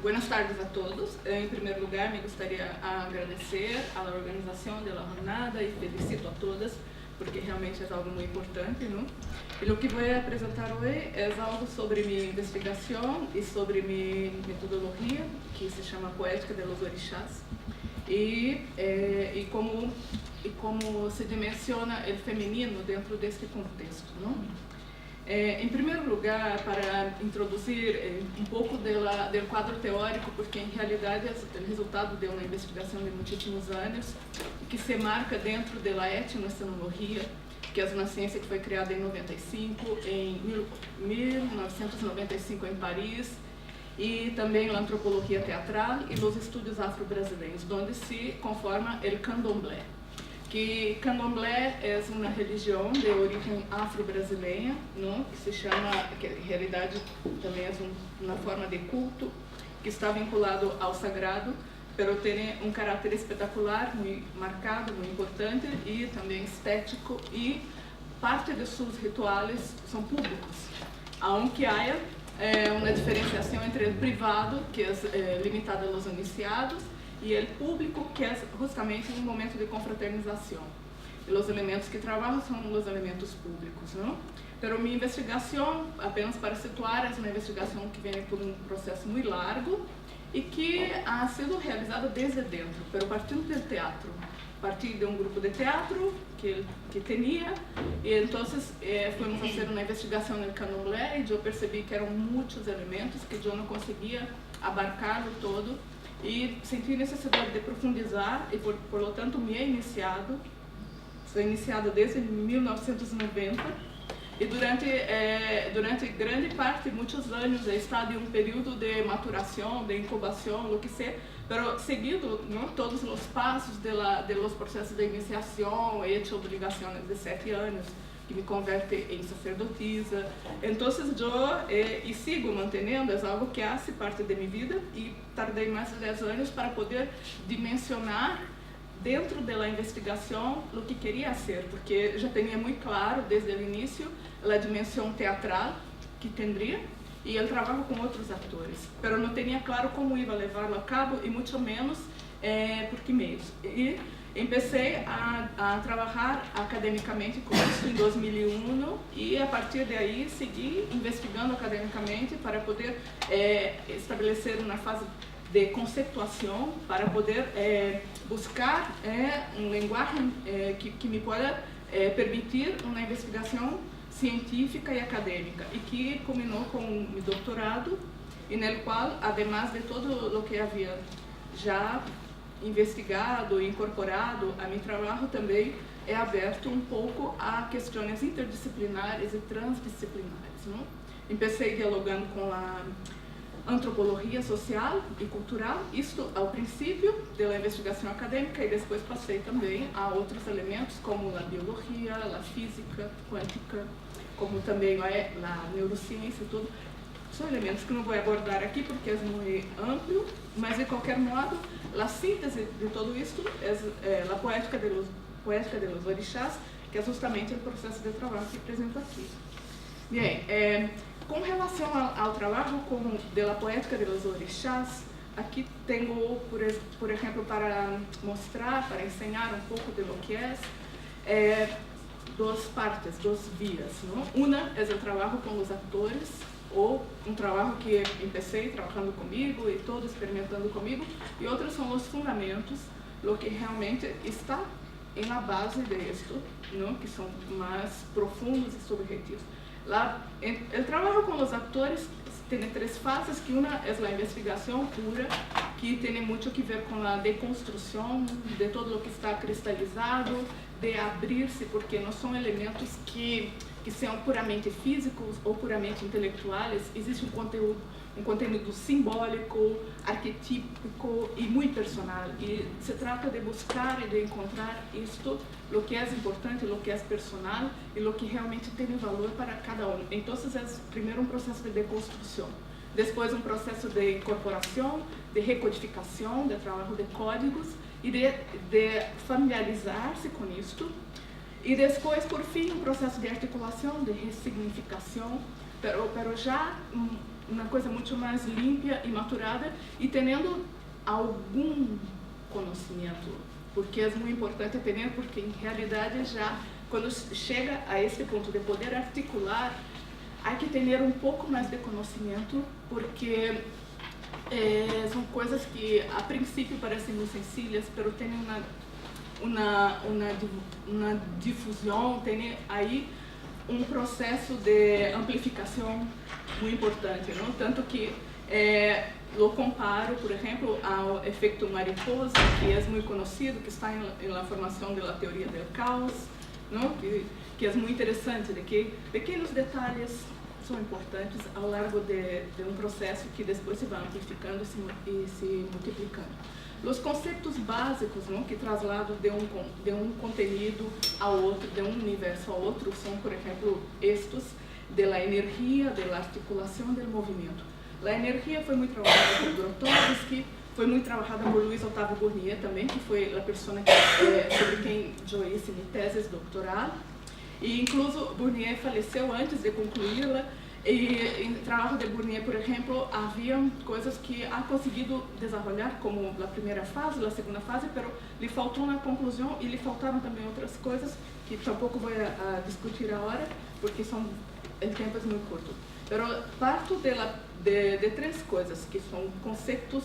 Buenas tardes a todos. Em primeiro lugar, me gostaria de agradecer à organização da jornada e felicito a todas, porque realmente é algo muito importante, não? E o que vou apresentar hoje é algo sobre minha investigação e sobre minha metodologia, que se chama Poética de los Orixás, e como se dimensiona o feminino dentro deste contexto, não? Em primeiro lugar, para introduzir um pouco do quadro teórico, porque em realidade é o resultado de uma investigação de muitíssimos anos, que se marca dentro da etnocenologia, que é uma ciência que foi criada em 1995 em Paris, e também a antropologia teatral e os estudos afro-brasileiros, onde se conforma o candomblé. Que candomblé é uma religião de origem afro-brasileira, que se chama, que em realidade também é uma forma de culto, que está vinculado ao sagrado, mas tem um caráter espetacular, muito marcado, muito importante, e também estético, e parte de seus rituais são públicos, aunque haja uma diferenciação entre o privado, que é limitado aos iniciados, e o público, que é justamente um momento de confraternização. E os elementos que trabalham são os elementos públicos, não? Pero minha investigação, apenas para situar, é uma investigação que vem por um processo muito largo e que ha sido realizada desde dentro, pero partindo do teatro. Parti de um grupo de teatro que tinha, e então fomos fazer uma investigação no candomblé, e eu percebi que eram muitos elementos que eu não conseguia abarcar todo, e senti necessidade de profundizar, e por lo tanto sou iniciada desde 1990, e durante grande parte, muitos anos, he estado em um período de maturação, de incubação, o que seja, mas seguido todos os passos de los processos de iniciação, he hecho obrigações de 7 anos, que me converte em sacerdotisa. Então, eu sigo mantendo, é algo que hace parte de minha vida, e tardei mais de 10 anos para poder dimensionar dentro da investigação o que queria ser, porque já tinha muito claro desde o início a dimensão teatral que teria e o trabalho com outros atores, mas não tinha claro como ia levá-lo a cabo e muito menos por que meios. E comecei a trabalhar academicamente com isso em 2001 e a partir daí segui investigando academicamente para poder estabelecer uma fase de conceituação, para poder buscar um linguagem que me possa permitir uma investigação científica e acadêmica, e que culminou com o doutorado, e no qual, además de todo o que havia já investigado e incorporado a meu trabalho, também é aberto um pouco a questões interdisciplinares e transdisciplinares, não? Comecei dialogando com a antropologia social e cultural, isto ao princípio da investigação acadêmica, e depois passei também a outros elementos como a biologia, a física quântica, como também a neurociência e tudo. São elementos que não vou abordar aqui porque é muito amplo, mas de qualquer modo, a síntese de tudo isso é a poética de los orixás, que é justamente o processo de trabalho que apresento aqui. Bem, com relação ao trabalho da poética de los orixás, aqui tenho, por exemplo, para mostrar, para ensinar um pouco de lo que é, duas partes, duas vias, não? Uma é o trabalho com os atores, ou um trabalho que comecei trabalhando comigo e todo experimentando comigo, e outros são os fundamentos, o que realmente está na base disto, não? Que são mais profundos e subjetivos. O trabalho com os atores tem 3 fases, que uma é a investigação pura, que tem muito que ver com a deconstrução de todo o que está cristalizado, de abrir-se, porque não são elementos que são puramente físicos ou puramente intelectuais. Existe um conteúdo simbólico, arquetípico e muito personal, e se trata de buscar e de encontrar isto, o que é importante, o que é personal e o que realmente tem valor para cada um. Então, é primeiro um processo de deconstrução, depois um processo de incorporação, de recodificação, de trabalho de códigos e de familiarizar-se com isto, e depois, por fim, um processo de articulação, de ressignificação, pero já uma coisa muito mais limpa e maturada e tendo algum conhecimento, porque é muito importante ter, porque em realidade já quando chega a esse ponto de poder articular, há que ter um pouco mais de conhecimento, porque são coisas que a princípio parecem muito sencillas, mas tem uma difusão, tem aí um processo de amplificação muito importante, não? Tanto que eu comparo, por exemplo, ao efeito mariposa, que é muito conhecido, que está na formação da teoria do caos, não? Que é muito interessante, de que pequenos detalhes são importantes ao largo de um processo que depois se vai amplificando e se multiplicando. Os conceitos básicos, não, que trasladam de um contenido ao outro, de um universo ao outro, são, por exemplo, estes da energia, da articulação, do movimento. A energia foi muito trabalhada por Grotowski, foi muito trabalhada por Luiz Otávio Bournier também, que foi a pessoa sobre quem eu hice minha tese doutoral. E, incluso, Bournier faleceu antes de concluí-la. E no trabalho de Bournier, por exemplo, havia coisas que ha conseguido desenvolver, como a primeira fase, a segunda fase, mas lhe faltou na conclusão e lhe faltaram também outras coisas que tampouco vou discutir agora, porque o tempo é muito curto. Mas parto de três coisas que são conceitos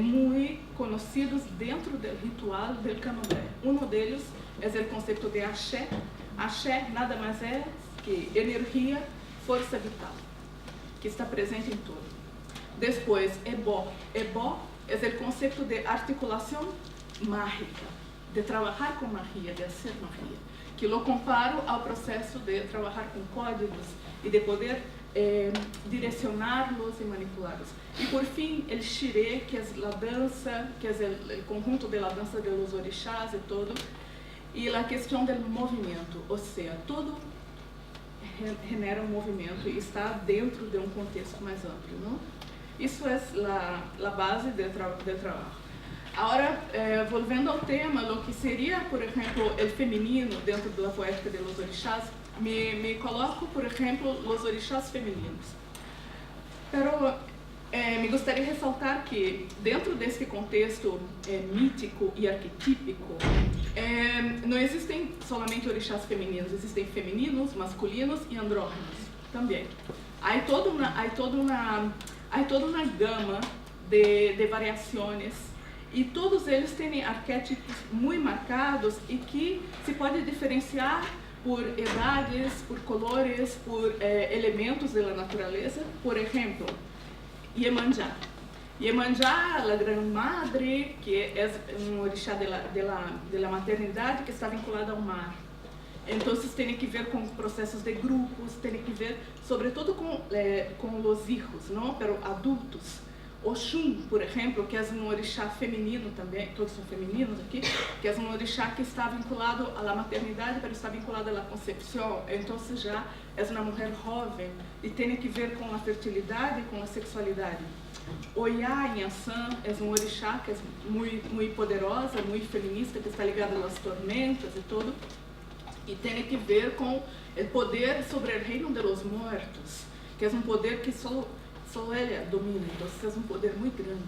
muito conhecidos dentro do ritual do candomblé. Um deles é o conceito de axé. Axé nada mais é que energia, força vital, que está presente em tudo. Depois, ebó. Ebó é o conceito de articulação mágica, de trabalhar com magia, de fazer magia, que eu comparo ao processo de trabalhar com códigos e de poder direcioná-los e manipulá-los. E, por fim, o xirê, que é a dança, que é o conjunto da dança dos orixás e todo, e a questão do movimento, ou seja, todo genera um movimento e está dentro de um contexto mais amplo, não? Isso é a base do trabalho. Agora, voltando ao tema, o que seria, por exemplo, o feminino dentro da poética de los orixás, me coloco, por exemplo, os orixás femininos. Pero me gostaria de ressaltar que, dentro desse contexto mítico e arquetípico, não existem somente orixás femininos, existem femininos, masculinos e andrógenos também. Há toda uma gama de variações e todos eles têm arquétipos muito marcados e que se pode diferenciar por idades, por colores, por elementos da natureza. Por exemplo, Iemanjá. Iemanjá, a grande madre, que é um orixá da maternidade que está vinculada ao mar. Então, tem que ver com processos de grupos, tem que ver, sobretudo, com os filhos, não? Pero adultos. Oxum, por exemplo, que é um orixá feminino também, todos são femininos aqui, que é um orixá que está vinculado à maternidade, mas está vinculado à concepção. Então, já é uma mulher jovem e tem que ver com a fertilidade e com a sexualidade. Oiá, em Ansan, é um orixá que é muito poderosa, muito feminista, que está ligada às tormentas e tudo, e tem que ver com o poder sobre o reino dos mortos, que é um poder que só ela domina, então é um poder muito grande.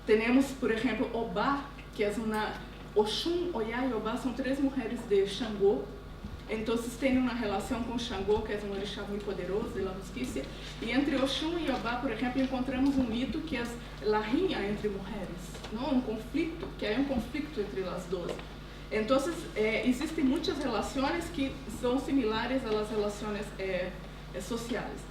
Temos, por exemplo, Obá, que é uma... Oxum, Oiá e Obá são três mulheres de Xangô. Então, tem uma relação com Xangô, que é um orixá muito poderoso, de la justiça. E entre Oxum e Obá, por exemplo, encontramos um mito que é a rinha entre mulheres, não? Um conflito, que é um conflito entre as duas. Então, existem muitas relações que são similares às relações sociais.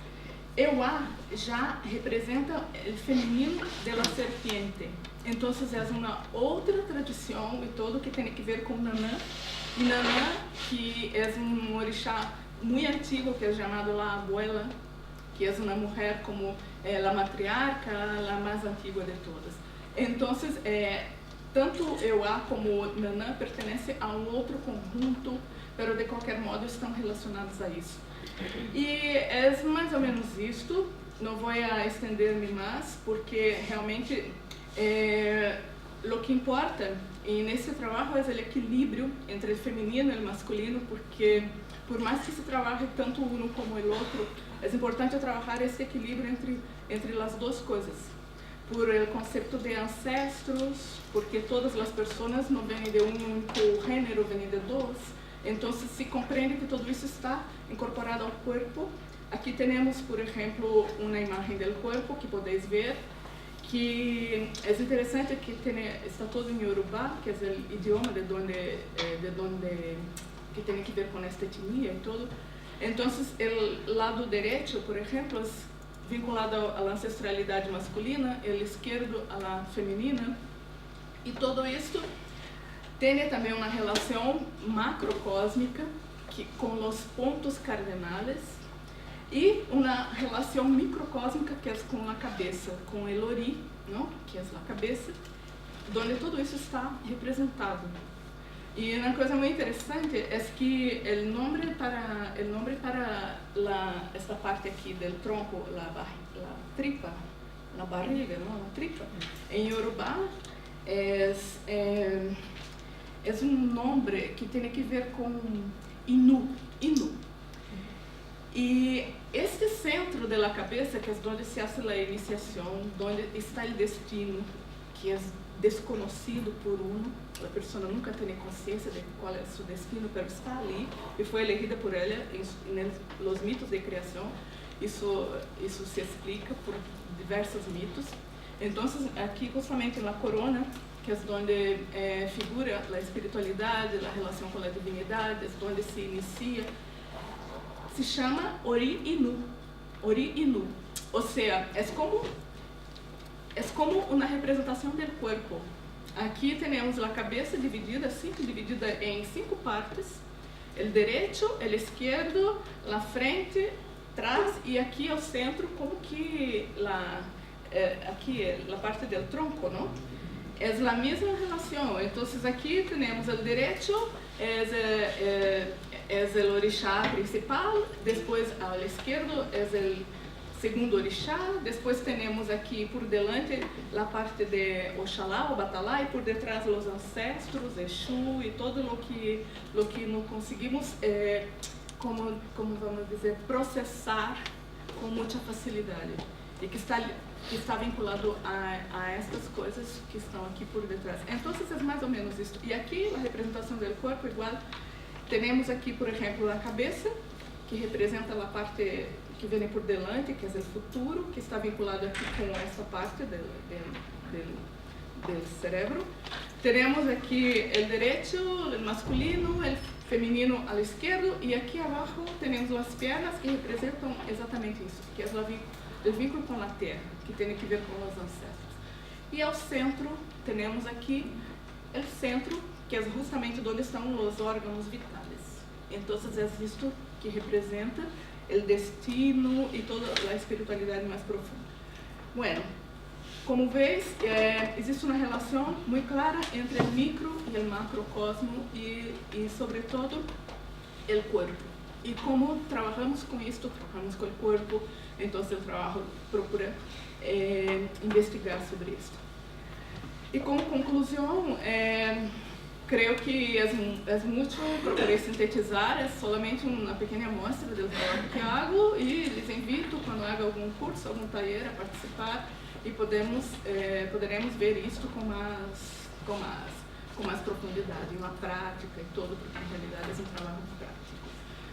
Euá já representa o feminino da serpiente. Então, é uma outra tradição e tudo que tem que ver com Nanã. E Nanã, que é um orixá muito antigo, que é chamado la abuela, que é uma mulher como a matriarca, a mais antiga de todas. Então, tanto Euá como Nanã pertencem a um outro conjunto, mas de qualquer modo estão relacionados a isso. E é mais ou menos isto. Não vou estender-me mais, porque realmente lo que importa nesse trabalho é o equilíbrio entre o feminino e o masculino, porque por mais que se trabalhe tanto um como o outro, é importante trabalhar esse equilíbrio entre as duas coisas. Por el conceito de ancestros, porque todas as pessoas não vêm de único gênero, vêm de dois. Então, se compreende que tudo isso está incorporado ao corpo. Aqui temos, por exemplo, uma imagem do corpo que podeis ver, que é interessante que está todo em Yorubá, que é o idioma de onde que tem que ver com esta etnia e tudo. Então, o lado direito, por exemplo, é vinculado à ancestralidade masculina, o esquerdo à feminina, e tudo isso tem também uma relação macrocósmica com os pontos cardinais e uma relação microcósmica que é com a cabeça, com o ori, não? Que é a cabeça, onde tudo isso está representado. E uma coisa muito interessante é que o nome para esta parte aqui do tronco, a tripa, a barriga, não, a tripa, em Yorubá é nome que tem que ver com Inu. E este centro da cabeça, que é onde se faz a iniciação, onde está o destino, que é desconhecido por a pessoa nunca tem consciência de qual é seu destino, mas está ali e foi elegida por ela nos mitos de criação. Isso se explica por diversos mitos. Então, aqui justamente na corona, que é onde figura a espiritualidade, a relação com a divinidade, é onde se inicia, se chama Ori Inu. Ori Inu. Ou seja, é como uma representação do corpo. Aqui temos a cabeça dividida em 5 partes: o direito, o esquerdo, a frente, trás e aqui ao centro, como que aqui a parte do tronco, não? É a mesma relação. Então, aqui temos o direito, é o orixá principal, depois ao esquerdo é o segundo orixá, depois temos aqui por delante a parte de Oxalá, o Batalá, e por detrás os ancestros, Exu e todo o que não conseguimos, como vamos dizer, processar com muita facilidade e que está vinculado a estas coisas que estão aqui por detrás. Então, é mais ou menos isso. E aqui a representação do corpo igual. Temos aqui, por exemplo, a cabeça, que representa a parte que vem por delante, que é o futuro, que está vinculado aqui com essa parte do cérebro. Temos aqui o direito, o masculino, o feminino ao esquerdo, e aqui abaixo temos as pernas que representam exatamente isso, que é o vínculo com a terra, que tem que ver com os ancestros. E ao centro, temos aqui o centro, que é justamente onde estão os órgãos vitais. Então, é isto que representa o destino e toda a espiritualidade mais profunda. Bueno, como veis, existe uma relação muito clara entre o micro e o macrocosmo e sobretudo, o corpo. E como trabalhamos com isto, trabalhamos com o corpo, então o trabalho procura investigar sobre isso. E como conclusão, creio que procurei sintetizar, é somente uma pequena amostra do trabalho que hago e lhes invito, quando haga algum curso, algum taller, a participar e poderemos ver isto com mais profundidade, uma prática e todo, porque na realidade é um trabalho prático.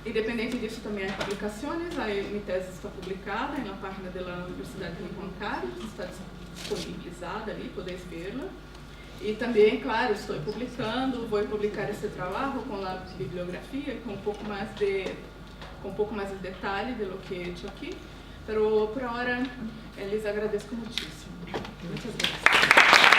Independente disso, também há publicações, a minha tese está publicada na página da Universidade de Juan Carlos, está disponibilizada ali, podeis vê-la. E também, claro, estou publicando, vou publicar esse trabalho com a bibliografia, com um pouco mais de detalhe de lo que he hecho aqui. Pero por agora, lhes agradeço muitíssimo. Muitas graças.